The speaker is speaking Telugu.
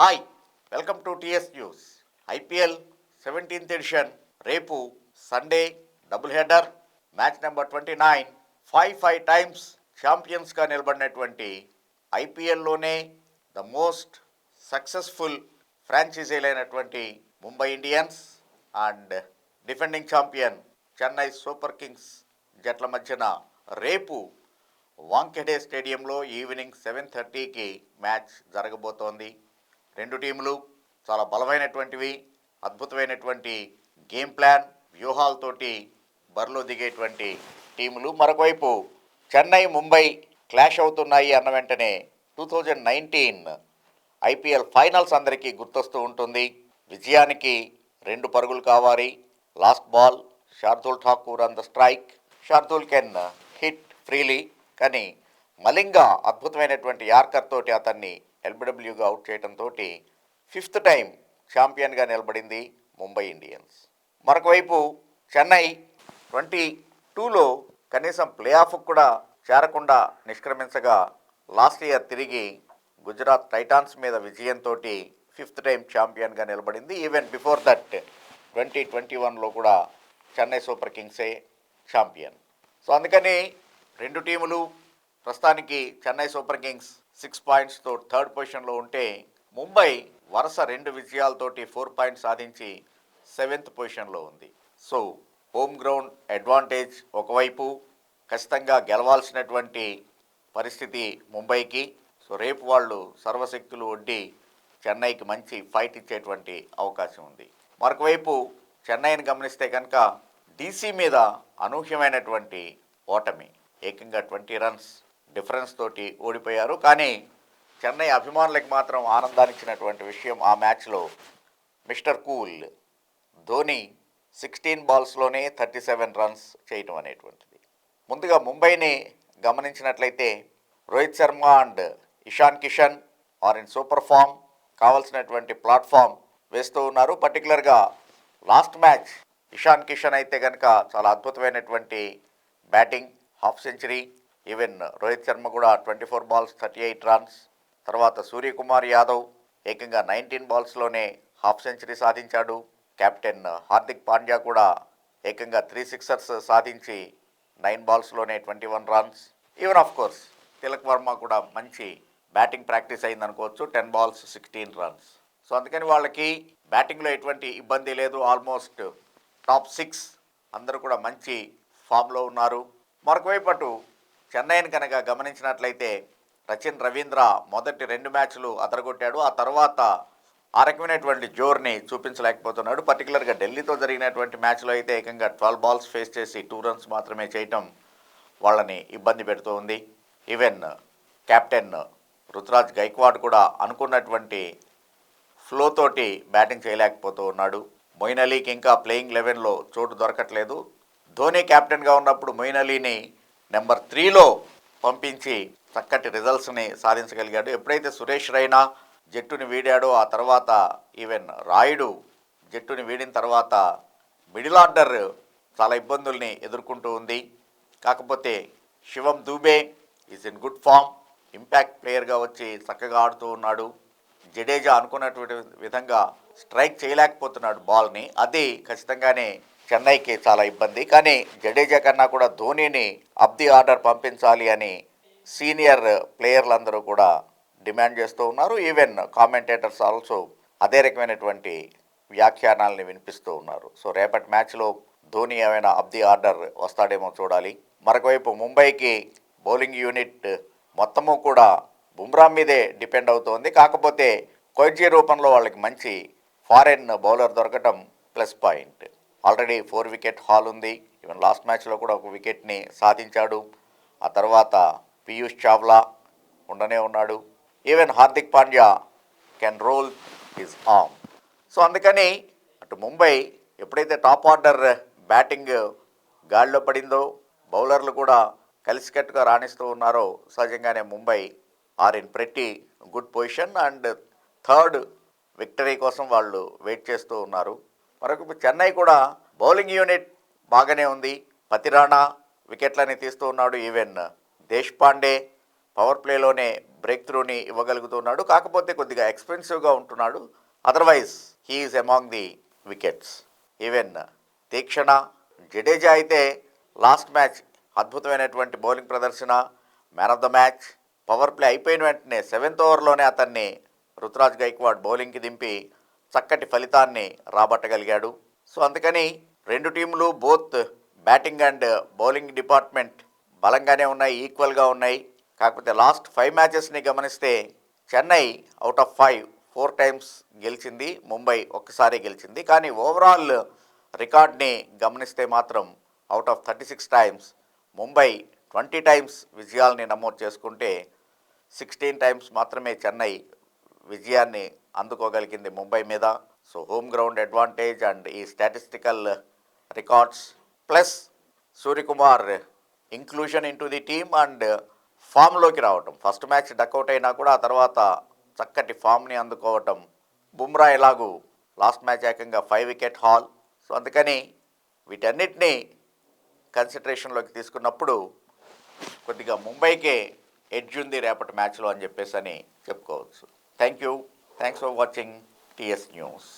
Hi, welcome to TS news. IPL 17th edition రేపు Sunday double header match number 29. 5 times ఛాంపియన్స్గా నిలబడినటువంటి ఐపీఎల్లోనే ద మోస్ట్ సక్సెస్ఫుల్ ఫ్రాంచైజీలైనటువంటి Mumbai Indians and defending champion Chennai super kings జట్ల మధ్యన రేపు వాంఖెడే స్టేడియంలో ఈవినింగ్ 7:30కి మ్యాచ్ జరగబోతోంది. రెండు టీములు చాలా బలమైనటువంటివి, అద్భుతమైనటువంటి గేమ్ ప్లాన్ వ్యూహాలతోటి బరిలో దిగేటువంటి టీములు. మరొకవైపు చెన్నై ముంబై క్లాష్ అవుతున్నాయి అన్న వెంటనే 2019 ఐపీఎల్ ఫైనల్స్ అందరికీ గుర్తొస్తూ ఉంటుంది. విజయానికి 2 పరుగులు కావాలి. Last ball Shardul Thakur on the strike. Shardul can hit freely, కానీ మలింగా అద్భుతమైనటువంటి యార్కర్ తోటి అతన్ని ఎల్బిడబ్ల్యూగా అవుట్ చేయడంతో 5th టైం ఛాంపియన్గా నిలబడింది ముంబై ఇండియన్స్. మరొకవైపు చెన్నై 22లో కనీసం ప్లే ఆఫ్కు కూడా చేరకుండా నిష్క్రమించగా లాస్ట్ ఇయర్ తిరిగి గుజరాత్ టైటాన్స్ మీద విజయంతో 5th టైం ఛాంపియన్గా నిలబడింది. ఈవెన్ బిఫోర్ దట్ 2021లో కూడా చెన్నై సూపర్ కింగ్సే ఛాంపియన్. సో అందుకని రెండు టీములు ప్రస్తుతానికి చెన్నై సూపర్ కింగ్స్ 6 పాయింట్స్తో 3rd పొజిషన్లో ఉంటే ముంబై వరుస 2 విజయాలతోటి 4 పాయింట్స్ సాధించి 7th పొజిషన్లో ఉంది. సో హోమ్ గ్రౌండ్ అడ్వాంటేజ్ ఒకవైపు, ఖచ్చితంగా గెలవాల్సినటువంటి పరిస్థితి ముంబైకి. సో రేపు వాళ్ళు సర్వశక్తులు ఒడ్డి చెన్నైకి మంచి ఫైట్ ఇచ్చేటువంటి అవకాశం ఉంది. మరొకవైపు చెన్నైని గమనిస్తే కనుక డీసీ మీద అనూహ్యమైనటువంటి ఓటమి, ఏకంగా 20 రన్స్ డిఫరెన్స్ తోటి ఓడిపోయారు. కానీ చెన్నై అభిమానులకు మాత్రం ఆనందాన్నిచ్చినటువంటి విషయం ఆ మ్యాచ్లో మిస్టర్ కూల్ ధోని 16 బాల్స్లోనే 37 రన్స్ చేయటం అనేటువంటిది. ముందుగా ముంబైని గమనించినట్లయితే Rohit Sharma and Ishan Kishan are in super form, కావాల్సినటువంటి ప్లాట్ఫామ్ వేస్తూ ఉన్నారు. పర్టికులర్గా లాస్ట్ మ్యాచ్ ఇషాన్ కిషన్ అయితే కనుక చాలా అద్భుతమైనటువంటి batting, half century. Even Rohit Sharma కూడా 24 balls 38 రన్స్. తర్వాత సూర్యకుమార్ యాదవ్ ఏకంగా 19 balsలోనే హాఫ్ సెంచరీ సాధించాడు. కెప్టెన్ హార్దిక్ పాండ్యా కూడా ఏకంగా 3 సిక్సర్స్ సాధించి 9 balsలోనే 21 runs. Even of course Tilak Varma కూడా మంచి బ్యాటింగ్ ప్రాక్టీస్ అయిందనుకోవచ్చు, 10 balls 16 రన్స్. సో అందుకని వాళ్ళకి బ్యాటింగ్లో ఎటువంటి ఇబ్బంది లేదు. ఆల్మోస్ట్ టాప్ 6 అందరూ కూడా మంచి ఫామ్లో ఉన్నారు. మరొకవైపు అటు చెన్నైని కనుక గమనించినట్లయితే సచిన్ రవీంద్ర మొదటి 2 మ్యాచ్లు అదరగొట్టాడు. ఆ తర్వాత ఆ రకమైనటువంటి జోర్ని చూపించలేకపోతున్నాడు. పర్టికులర్గా ఢిల్లీతో జరిగినటువంటి మ్యాచ్లో అయితే ఏకంగా 12 balls ఫేస్ చేసి 2 runs మాత్రమే చేయటం వాళ్ళని ఇబ్బంది పెడుతూ ఉంది. ఈవెన్ కెప్టెన్ రుతురాజ్ గైక్వాడ్ కూడా అనుకున్నటువంటి ఫ్లో తోటి బ్యాటింగ్ చేయలేకపోతూ ఉన్నాడు. మొయిన్ అలీకి ఇంకా ప్లేయింగ్ 11లో చోటు దొరకట్లేదు. ధోని కెప్టెన్గా ఉన్నప్పుడు మొయిన్ అలీని నెంబర్ 3లో పంపించి చక్కటి రిజల్ట్స్ని సాధించగలిగాడు. ఎప్పుడైతే సురేష్ రైనా జట్టుని వీడాడో ఆ తర్వాత ఈవెన్ రాయుడు జట్టుని వీడిన తర్వాత మిడిల్ ఆర్డర్ చాలా ఇబ్బందుల్ని ఎదుర్కొంటూ ఉంది. కాకపోతే Shivam Dube is in good form, impact ప్లేయర్గా వచ్చి చక్కగా ఆడుతూ ఉన్నాడు. జడేజా అనుకున్నటువంటి విధంగా స్ట్రైక్ చేయలేకపోతున్నాడు బాల్ని. అది ఖచ్చితంగానే చెన్నైకి చాలా ఇబ్బంది. కానీ జడేజా కన్నా కూడా ధోనీని అప్ ది ఆర్డర్ పంపించాలి అని సీనియర్ ప్లేయర్లందరూ కూడా డిమాండ్ చేస్తూ ఉన్నారు. ఈవెన్ కామెంటేటర్స్ ఆల్సో అదే రకమైనటువంటి వ్యాఖ్యానాలని వినిపిస్తూ ఉన్నారు. సో రేపటి మ్యాచ్లో ధోని ఏమైనా అప్ ది ఆర్డర్ వస్తాడేమో చూడాలి. మరొకవైపు ముంబైకి బౌలింగ్ యూనిట్ మొత్తము కూడా బుమ్రా మీదే డిపెండ్ అవుతోంది. కాకపోతే కొయిజీ రూపంలో వాళ్ళకి మంచి ఫారెన్ బౌలర్ దొరకటం plus point. Already 4 wicket haul ఉంది. ఈవెన్ లాస్ట్ మ్యాచ్లో కూడా 1 వికెట్ని సాధించాడు. ఆ తర్వాత పీయూష్ చావ్లా ఉండనే ఉన్నాడు. Even Hardik Pandya can roll his arm. So అందుకని అటు ముంబై ఎప్పుడైతే టాప్ ఆర్డర్ బ్యాటింగ్ గాడిలో పడిందో, బౌలర్లు కూడా కలిసికట్టుగా రాణిస్తూ ఉన్నారో, సహజంగానే Mumbai are in pretty good position and 3rd victory కోసం వాళ్ళు వెయిట్ చేస్తూ ఉన్నారు. మరొక చెన్నై కూడా బౌలింగ్ యూనిట్ బాగానే ఉంది. పతిరాణా వికెట్లని తీస్తూ ఉన్నాడు. ఈవెన్ దేశ్ పాండే పవర్ ప్లేలోనే బ్రేక్ త్రూని ఇవ్వగలుగుతున్నాడు. కాకపోతే కొద్దిగా ఎక్స్పెన్సివ్గా ఉంటున్నాడు. Otherwise he is among the wickets. Even Theekshana, Jadeja అయితే లాస్ట్ మ్యాచ్ అద్భుతమైనటువంటి బౌలింగ్ ప్రదర్శన, man of the match. Power play అయిపోయిన వెంటనే 7th ఓవర్లోనే అతన్ని రుతురాజ్ గైక్వాడ్ బౌలింగ్కి దింపి చక్కటి ఫలితాన్ని రాబట్టగలిగాడు. సో అందుకని రెండు టీంలు both batting and bowling department బలంగానే ఉన్నాయి, ఈక్వల్గా ఉన్నాయి. కాకపోతే లాస్ట్ 5 మ్యాచెస్ని గమనిస్తే చెన్నై అవుట్ ఆఫ్ 4 టైమ్స్ గెలిచింది, ముంబై ఒక్కసారి గెలిచింది. కానీ ఓవరాల్ రికార్డ్ని గమనిస్తే మాత్రం out of 36 times Mumbai 20 times విజయాల్ని నమోదు చేసుకుంటే 16 టైమ్స్ మాత్రమే చెన్నై విజయాన్ని అందుకోగలిగింది ముంబై మీద. So home ground advantage and ఈ statistical records plus Suryakumar inclusion in to the team and ఫామ్లోకి రావటం. ఫస్ట్ మ్యాచ్ డక్అవుట్ అయినా కూడా ఆ తర్వాత చక్కటి ఫామ్ని అందుకోవటం. బుమ్రా ఎలాగూ లాస్ట్ మ్యాచ్ ఏకంగా 5 వికెట్ హాల్. సో అందుకని వీటన్నిటినీ కన్సిడరేషన్లోకి తీసుకున్నప్పుడు కొద్దిగా ముంబైకే ఎడ్జ్ ఉంది రేపటి మ్యాచ్లో అని చెప్పేసి అని చెప్పుకోవచ్చు. Thank you. Thanks for watching TS news.